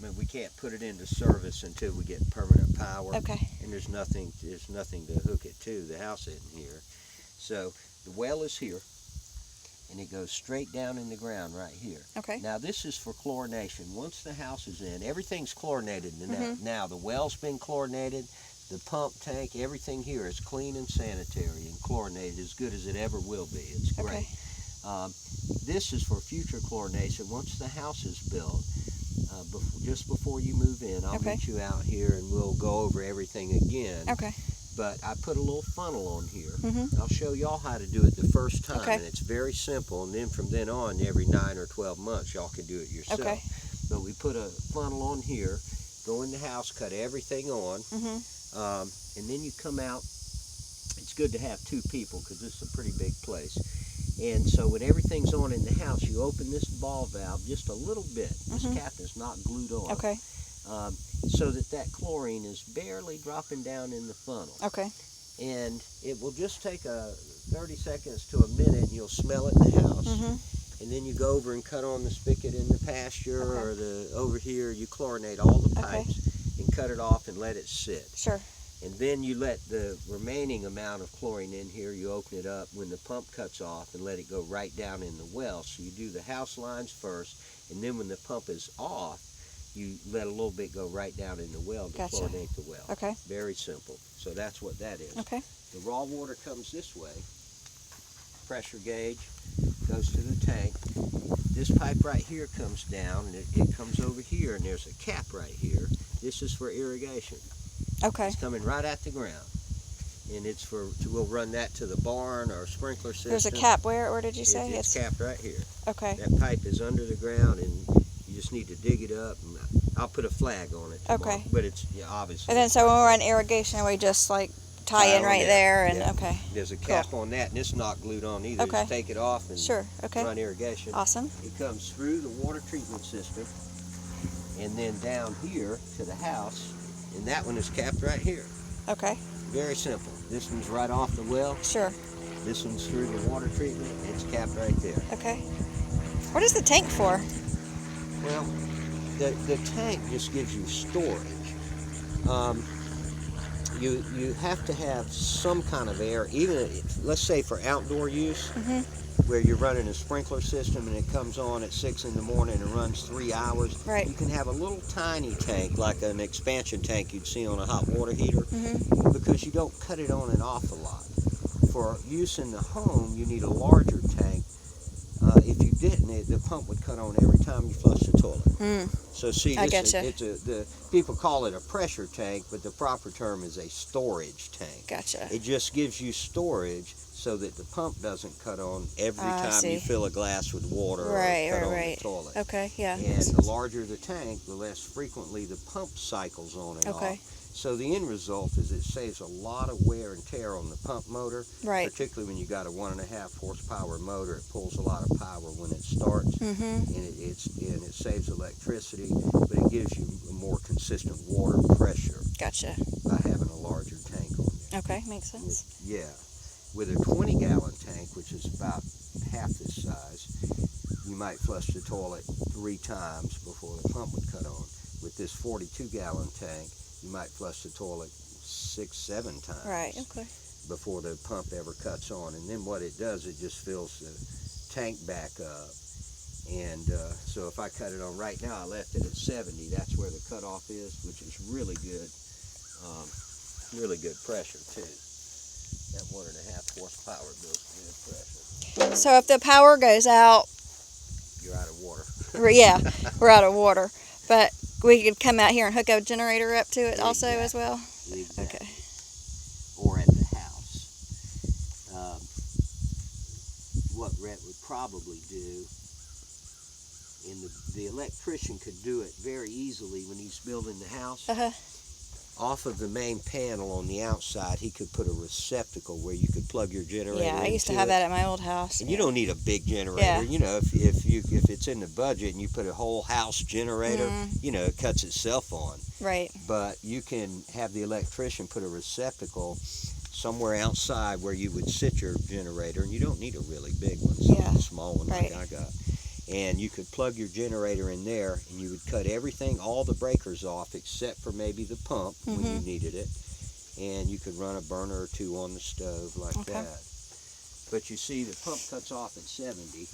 mean, we can't put it into service until we get permanent power. Okay. And there's nothing to hook it to. The house isn't here. So the well is here, and it goes straight down in the ground right here. Okay. Now this is for chlorination. Once the house is in, everything's chlorinated now. The well's been chlorinated, the pump tank, everything here is clean and sanitary and chlorinated as good as it ever will be. It's great. Okay. This is for future chlorination. Once the house is built, just before you move in, I'll meet you out here and we'll go over everything again. Okay. But I put a little funnel on here. Mm-hmm. I'll show y'all how to do it the first time, Okay. and it's very simple. And then from then on, every 9 or 12 months, y'all can do it yourself. Okay. But we put a funnel on here, go in the house, cut everything on, Mm-hmm. and then you come out. It's good to have 2 people because this is a pretty big place. And so when everything's on in the house, you open this ball valve just a little bit. This cap is not glued on. Okay. So that chlorine is barely dropping down in the funnel. Okay. And it will just take 30 seconds to a minute, and you'll smell it in the house. Mm-hmm. And then you go over and cut on the spigot in the pasture or over here. You chlorinate all the pipes and cut it off and let it sit. Sure. And then you let the remaining amount of chlorine in here, you open it up when the pump cuts off and let it go right down in the well. So you do the house lines first, and then when the pump is off, you let a little bit go right down in the well to chlorinate the well. Okay. Very simple. So that's what that is. Okay. The raw water comes this way. Pressure gauge goes to the tank. This pipe right here comes down, and it comes over here, and there's a cap right here. This is for irrigation. Okay. It's coming right at the ground. And it's we'll run that to the barn or sprinkler system. There's a cap. Where did you say? It's capped right here. Okay. That pipe is under the ground, and you just need to dig it up. And I'll put a flag on it tomorrow. Okay. But it's obviously. And then so when we're on irrigation, we just like tie in right there, and okay. There's a cap on that, and it's not glued on either. Okay. Just take it off and run irrigation. Awesome. It comes through the water treatment system, and then down here to the house, and that one is capped right here. Okay. Very simple. This one's right off the well. Sure. This one's through the water treatment. It's capped right there. Okay. What is the tank for? Well, the tank just gives you storage. You have to have some kind of air, even let's say for outdoor use, where you're running a sprinkler system and it comes on at 6 in the morning and runs 3 hours. Right. You can have a little tiny tank, like an expansion tank you'd see on a hot water heater, because you don't cut it on and off a lot. For use in the home, you need a larger tank. If you didn't, the pump would cut on every time you flush the toilet. So see, the people call it a pressure tank, but the proper term is a storage tank. Gotcha. It just gives you storage so that the pump doesn't cut on every time you fill a glass with water or cut on the toilet. Okay, yeah. And the larger the tank, the less frequently the pump cycles on and off. So the end result is it saves a lot of wear and tear on the pump motor, particularly when you got a 1.5 horsepower motor. It pulls a lot of power when it starts, and it saves electricity, but it gives you a more consistent water pressure. Gotcha. By having a larger tank on there. Okay, makes sense. Yeah. With a 20-gallon tank, which is about half this size, you might flush the toilet 3 times before the pump would cut on. With this 42-gallon tank, you might flush the toilet 6-7 times before the pump ever cuts on. And then what it does, it just fills the tank back up. And so if I cut it on right now, I left it at 70. That's where the cutoff is, which is really good pressure too. That 1.5 horsepower builds good pressure. So if the power goes out, you're out of water. Yeah, we're out of water. But we could come out here and hook a generator up to it also as well? Exactly. Okay. Or at the house. What Rhett would probably do, and the electrician could do it very easily when he's building the house. Off of the main panel on the outside, he could put a receptacle where you could plug your generator. Yeah, I used to have that at my old house. And you don't need a big generator. You know, if it's in the budget and you put a whole house generator, you know, it cuts itself on. Right. But you can have the electrician put a receptacle somewhere outside where you would sit your generator, and you don't need a really big one. A small one like I got. and you could plug your generator in there, and you would cut everything, all the breakers off except for maybe the pump when you needed it, and you could run a burner or two on the stove like that. But you see, the pump cuts off at 70,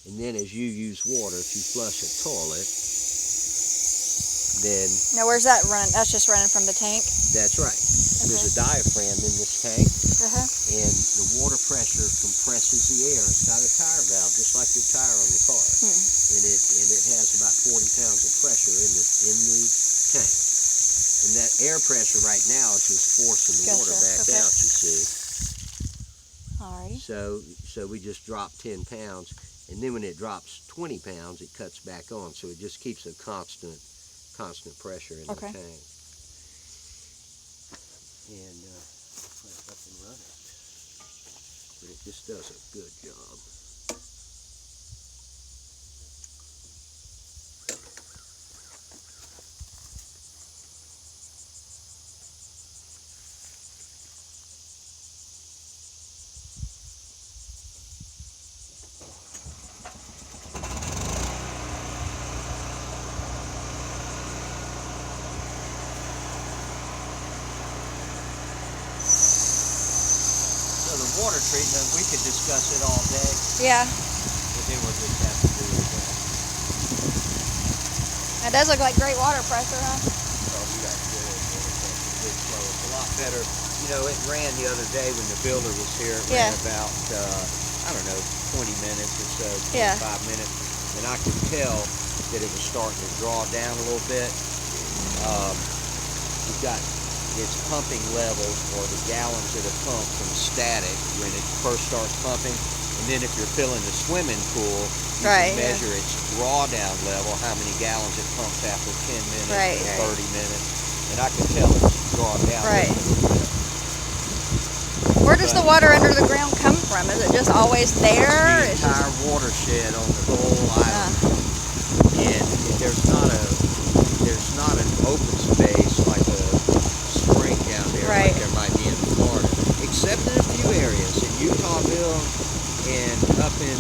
and then as you use water, if you flush a toilet, then Now where's that run? That's just running from the tank? that's right. There's a diaphragm in this tank, Uh-huh. and the water pressure compresses the air. It's got a tire valve, just like your tire on the car, and it has about 40 pounds of pressure in the tank. And that air pressure right now is just forcing the water back out. You see. Alrighty. So we just drop 10 pounds, and then when it drops 20 pounds, it cuts back on. So it just keeps a constant pressure in the tank. And it's up and running. But it just does a good job. So the water treatment, we could discuss it all day, Yeah. but then we'll just have to do it. That does look like great water pressure, huh? Oh, we got good big flow. It's a lot better. You know, it ran the other day when the builder was here. It ran about, I don't know, 20 minutes or so, 25 minutes. And I could tell that it was starting to draw down a little bit. You've got its pumping level, or the gallons that are pumped from static when it first starts pumping. And then if you're filling the swimming pool, you can measure its drawdown level, how many gallons it pumps after 10 minutes or 30 minutes. And I can tell it's drawing down a little bit. Where does the water under the ground come from? Is it just always there? The entire watershed on the whole island. And there's not an open space like a spring down there like there might be in Florida. Except in a few areas. In Utahville and up in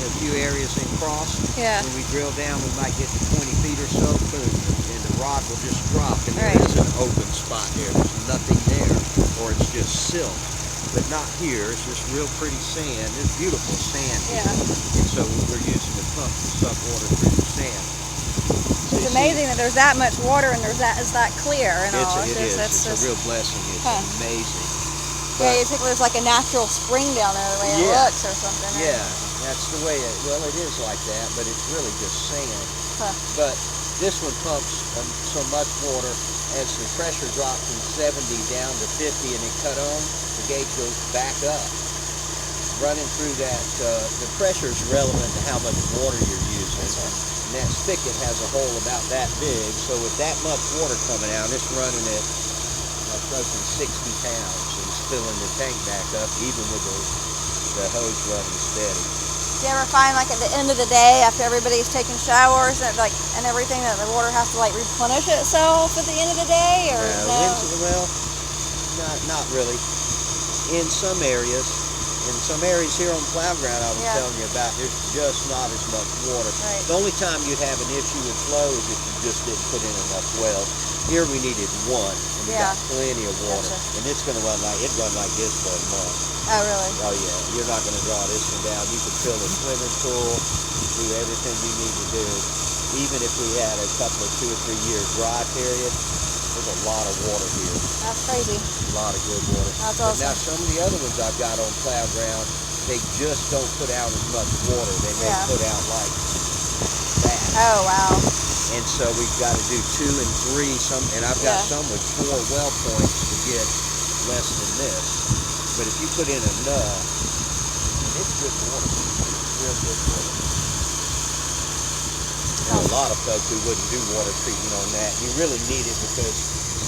a few areas in Cross. When we drill down, we might get to 20 feet or so, and the rod will just drop. And there is an open spot there. There's nothing there, or it's just silt. But not here. It's just real pretty sand. There's beautiful sand here. And so we're using the pump to suck water through the sand. It's amazing that there's that much water and it's that clear and all. It is. It's a real blessing. It's amazing. Yeah, you think there's like a natural spring down there the way it looks or something. Yeah, that's the way it, well, it is like that, but it's really just sand. But this one pumps so much water, as the pressure dropped from 70 down to 50 and it cut on, the gauge goes back up. Running through that, the pressure is relevant to how much water you're using. And that spigot has a hole about that big, so with that much water coming out, it's running at approaching 60 pounds and it's filling the tank back up, even with the hose running steady. Do you ever find, like, at the end of the day, after everybody's taking showers and everything, that the water has to like replenish itself at the end of the day, or no? Well, not really. In some areas here on Plow Ground, I was telling you about, there's just not as much water. The only time you'd have an issue with flow is if you just didn't put in enough wells. Here we needed one, and we got plenty of water, and it's going to run like this for a month. Oh, really? Oh yeah, you're not going to draw this one down. You can fill a swimming pool, do everything you need to do. Even if we had a couple of 2 or 3 year dry period, there's a lot of water here. That's crazy. A lot of good water. That's but awesome. now some of the other ones I've got on Plow Ground, they just don't put out as much water. They may put out like that. Oh, wow. And so we've got to do 2 and 3, and I've got some with 4 well points to get less than this. But if you put in enough, it's good water. It's real good water. And a lot of folks who wouldn't do water treatment on that, you really need it because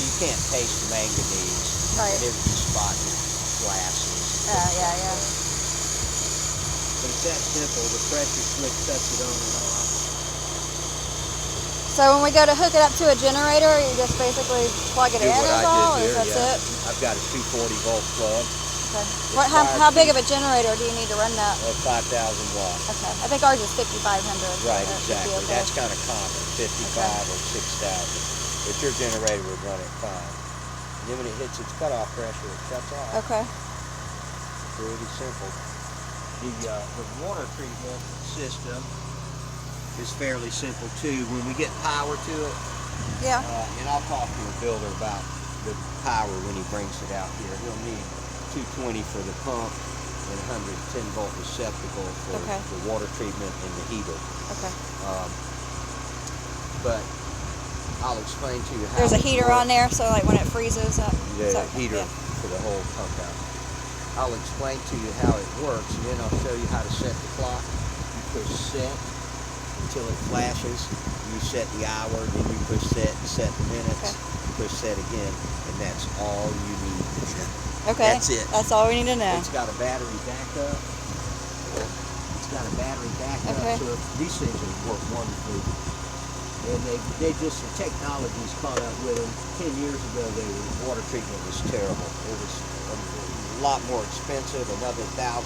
you can't taste the manganese. Right. And it'd be spotting glasses. Yeah. But it's that simple. The pressure switch cuts it on and off. So when we go to hook it up to a generator, you just basically plug it in What is I all? did here, That's it? I've got a 240 volt plug. Okay. How big of a generator do you need to run that? 5,000 watts. Okay. I think ours is 5,500. Right, so that should be exactly. okay. That's kind of common, 55 or 6,000. But your generator would run it fine. And then when it hits its cutoff pressure, it shuts off. Okay. Pretty simple. The water treatment system is fairly simple too. When we get power to it, Yeah. and I'll talk to the builder about the power when he brings it out here. He'll need 220 for the pump and 110 volt receptacle for Okay. the water treatment and the heater. Okay. But I'll explain to you how There's a it heater works. on there, so like when it freezes up. The so, heater Yeah. for the whole pump out. I'll explain to you how it works, and then I'll show you how to set the clock. You push set until it flashes. You set the hour, then you push set the minutes, push set again, and that's all you need. Okay. That's it. That's all we need to know. It's got a battery backup. It's got a battery backup, Okay. so these things will work wonderfully. And they just, the technology's caught up with them. 10 years ago, water treatment was terrible. It was a lot more expensive, another $1,000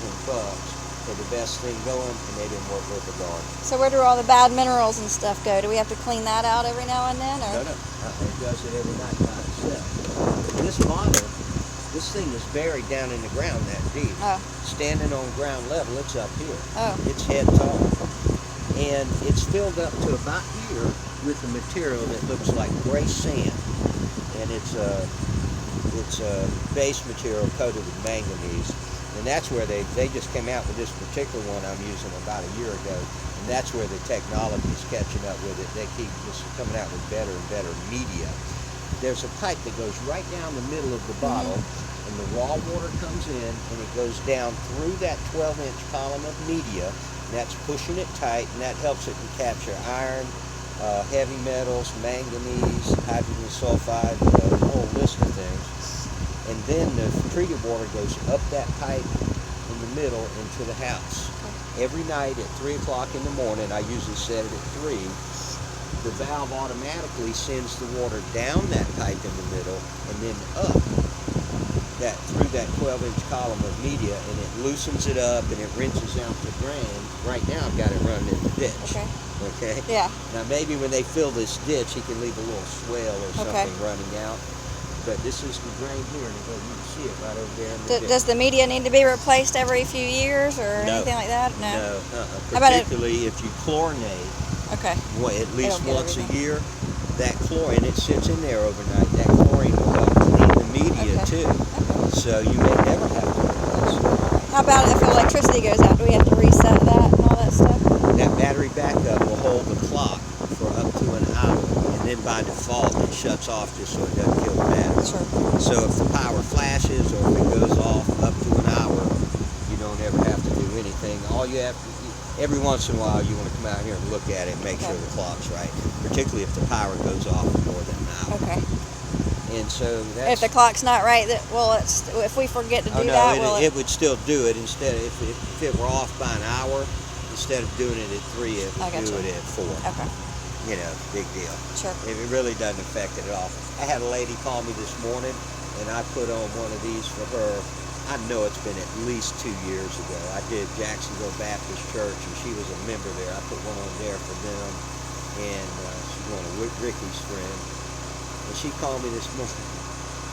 for the best thing going, and they didn't work worth a darn. So where do all the bad minerals and stuff go? Do we have to clean that out every now and then? Or? No. It does it every night by itself. This model, this thing is buried down in the ground that deep. Oh. Standing on ground level, it's up here. Oh. It's head tall. And it's filled up to about here with a material that looks like gray sand. And it's a base material coated with manganese. And that's where they just came out with this particular one I'm using about a year ago. And that's where the technology is catching up with it. They keep just coming out with better and better media. There's a pipe that goes right down the middle of the bottle, and the raw water comes in, and it goes down through that 12-inch column of media, and that's pushing it tight, and that helps it to capture iron, heavy metals, manganese, hydrogen sulfide, a whole list of things. And then the treated water goes up that pipe in the middle into the house. Every night at 3 o'clock in the morning, I usually set it at 3, the valve automatically sends the water down that pipe in the middle and then up through that 12-inch column of media, and it loosens it up and it rinses out the drain. Right now I've got it running in the ditch. Okay? Yeah. Now maybe when they fill this ditch, he can leave a little swale or something running out. But this is the drain here, and you can see it right over there in the ditch. Does the media need to be replaced every few years or anything like that? No. No. How about Particularly if you chlorinate, Okay. at least It'll get once a everything. year, that chlorine, it sits in there overnight. That chlorine will help clean the media too. So you may never have to replace it. How about if electricity goes out? Do we have to reset that and all that stuff? That battery backup will hold the clock for up to an hour, and then by default it shuts off just so it doesn't kill the battery. Sure. So if the power flashes or if it goes off up to an hour, you don't ever have to do anything. All you have to, every once in a while you want to come out here and look at it and make sure the clock's right, particularly if the power goes off for more than an hour. Okay. And so that's... If the clock's not right, if we forget to do that, it would still do it. Instead, if it were off by an hour, instead of doing it at 3, it would do it at 4. Okay. You know, big deal. Sure. It really doesn't affect it at all. I had a lady call me this morning, and I put on one of these for her. I know it's been at least 2 years ago. I did Jacksonville Baptist Church, and she was a member there. I put one on there for them, and she's one of Ricky's friends. And she called me this morning.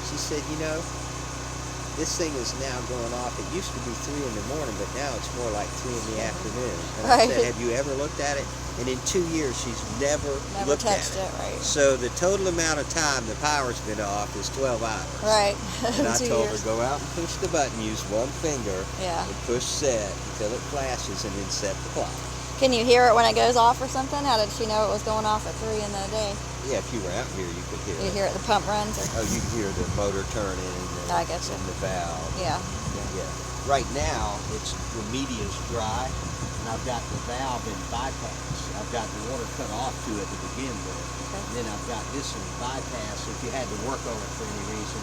She said, you know, this thing is now going off. It used to be 3 in the morning, but now it's more like 3 in the afternoon. And I said, have you ever looked at it? And in 2 years, she's never looked at touched it. Right. So the total amount of time the power's been off is 12 hours. Right. And I 2 told years. her, go out and push the button, use one finger, Yeah. and push set until it flashes, and then set the clock. Can you hear it when it goes off or something? How did she know it was going off at 3 in the day? Yeah, if you were out here, you could hear You it. hear it, the pump runs? Or? Oh, you can hear the motor turning and I gotcha. the valve. Yeah. Yeah. Right now, the media's dry, and I've got the valve in bypass. I've got the water cut off to it to begin with. Okay. And then I've got this in bypass. If you had to work on it for any reason,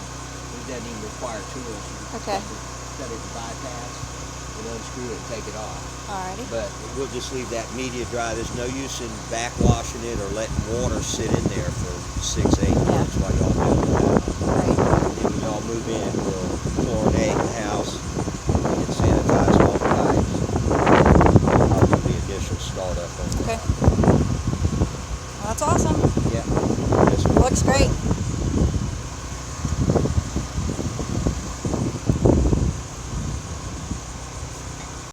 it doesn't even require tools. You can cut it to bypass and unscrew it and take it off. Alrighty. But we'll just leave that media dry. There's no use in backwashing it or letting water sit in there for 6-8 months while y'all build it out. Right. And when y'all move in, we'll chlorinate the house, That's awesome. Yeah.